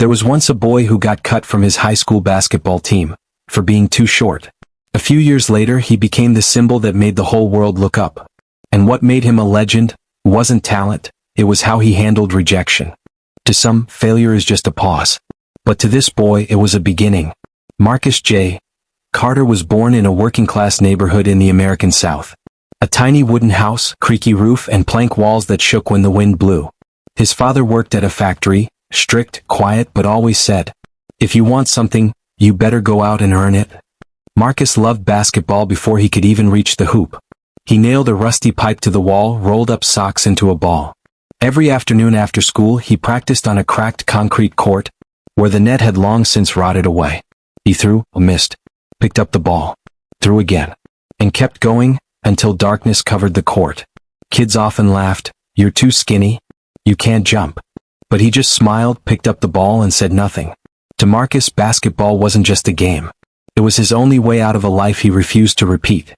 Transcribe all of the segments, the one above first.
There was once a boy who got cut from his high school basketball team for being too short. A few years later, he became the symbol that made the whole world look up. And what made him a legend wasn't talent, it was how he handled rejection. To some, failure is just a pause. But to this boy, it was a beginning. Marcus J. Carter was born in a working-class neighborhood in the American South. A tiny wooden house, creaky roof, and plank walls that shook when the wind blew. His father worked at a factory, strict, quiet, but always said, "If you want something, you better go out and earn it." Marcus loved basketball before he could even reach the hoop. He nailed a rusty pipe to the wall, rolled up socks into a ball. Every afternoon after school, he practiced on a cracked concrete court, where the net had long since rotted away. He threw, missed, picked up the ball, threw again, and kept going, until darkness covered the court. Kids often laughed, "You're too skinny. You can't jump." But he just smiled, picked up the ball, and said nothing. To Marcus, basketball wasn't just a game. It was his only way out of a life he refused to repeat.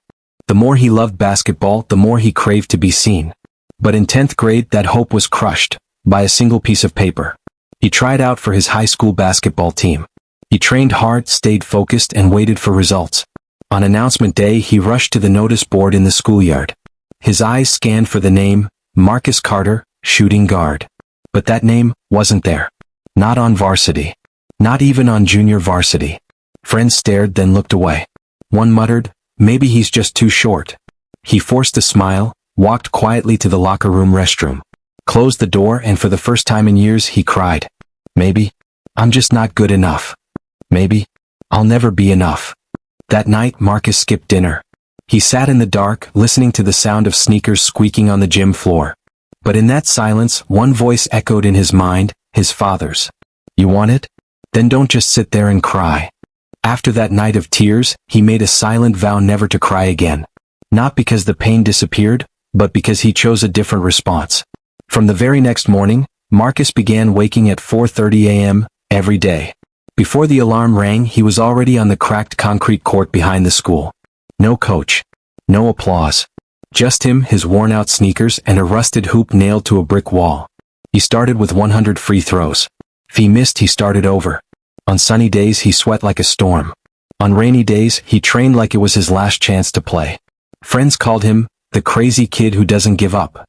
The more he loved basketball, the more he craved to be seen. But in 10th grade, that hope was crushed by a single piece of paper. He tried out for his high school basketball team. He trained hard, stayed focused, and waited for results. On announcement day, he rushed to the notice board in the schoolyard. His eyes scanned for the name, Marcus Carter, shooting guard. But that name wasn't there. Not on varsity. Not even on junior varsity. Friends stared, then looked away. One muttered, "Maybe he's just too short." He forced a smile, walked quietly to the locker room restroom, closed the door, and for the first time in years he cried, "Maybe I'm just not good enough. Maybe I'll never be enough." That night, Marcus skipped dinner. He sat in the dark, listening to the sound of sneakers squeaking on the gym floor. But in that silence, one voice echoed in his mind, his father's. "You want it? Then don't just sit there and cry." After that night of tears, he made a silent vow never to cry again. Not because the pain disappeared, but because he chose a different response. From the very next morning, Marcus began waking at 4:30 a.m. every day. Before the alarm rang, he was already on the cracked concrete court behind the school. No coach. No applause. Just him, his worn-out sneakers, and a rusted hoop nailed to a brick wall. He started with 100 free throws. If he missed, he started over. On sunny days, he sweat like a storm. On rainy days, he trained like it was his last chance to play. Friends called him the crazy kid who doesn't give up.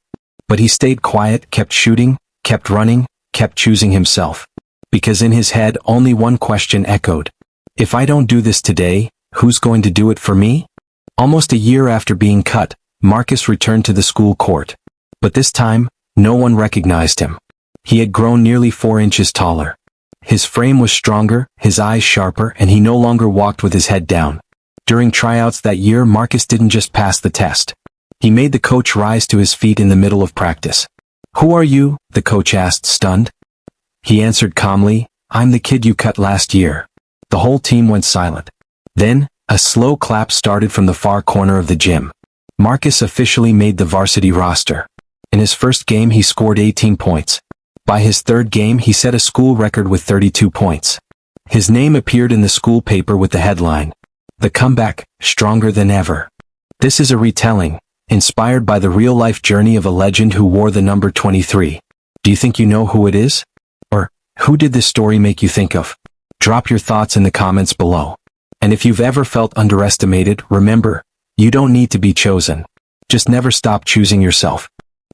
But he stayed quiet, kept shooting, kept running, kept choosing himself. Because in his head, only one question echoed. If I don't do this today, who's going to do it for me? Almost a year after being cut, Marcus returned to the school court. But this time, no one recognized him. He had grown nearly 4 inches taller. His frame was stronger, his eyes sharper, and he no longer walked with his head down. During tryouts that year, Marcus didn't just pass the test. He made the coach rise to his feet in the middle of practice. "Who are you?" the coach asked, stunned. He answered calmly, "I'm the kid you cut last year." The whole team went silent. Then, a slow clap started from the far corner of the gym. Marcus officially made the varsity roster. In his first game, he scored 18 points. By his third game, he set a school record with 32 points. His name appeared in the school paper with the headline, "The Comeback, Stronger Than Ever." This is a retelling, inspired by the real-life journey of a legend who wore the number 23. Do you think you know who it is? Or, who did this story make you think of? Drop your thoughts in the comments below. And if you've ever felt underestimated, remember, you don't need to be chosen. Just never stop choosing yourself.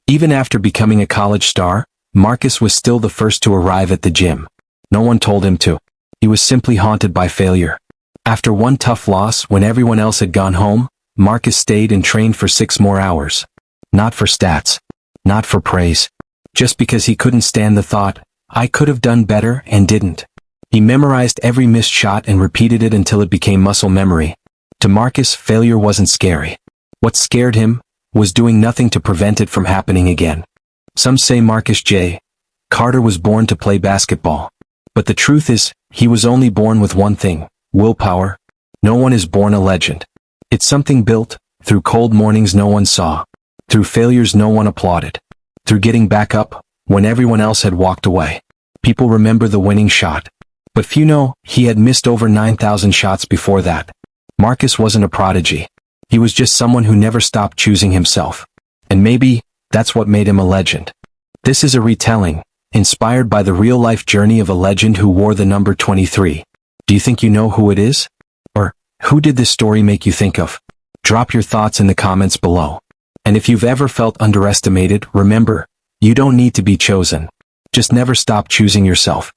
Even after becoming a college star, Marcus was still the first to arrive at the gym. No one told him to. He was simply haunted by failure. After one tough loss, when everyone else had gone home, Marcus stayed and trained for 6 more hours. Not for stats. Not for praise. Just because he couldn't stand the thought, "I could have done better and didn't." He memorized every missed shot and repeated it until it became muscle memory. To Marcus, failure wasn't scary. What scared him was doing nothing to prevent it from happening again. Some say Marcus J. Carter was born to play basketball. But the truth is, he was only born with one thing: willpower. No one is born a legend. It's something built, through cold mornings no one saw, through failures no one applauded, through getting back up, when everyone else had walked away. People remember the winning shot. But few know, he had missed over 9,000 shots before that. Marcus wasn't a prodigy. He was just someone who never stopped choosing himself. And maybe, that's what made him a legend. This is a retelling, inspired by the real-life journey of a legend who wore the number 23. Do you think you know who it is? Or, who did this story make you think of? Drop your thoughts in the comments below. And if you've ever felt underestimated, remember, you don't need to be chosen. Just never stop choosing yourself.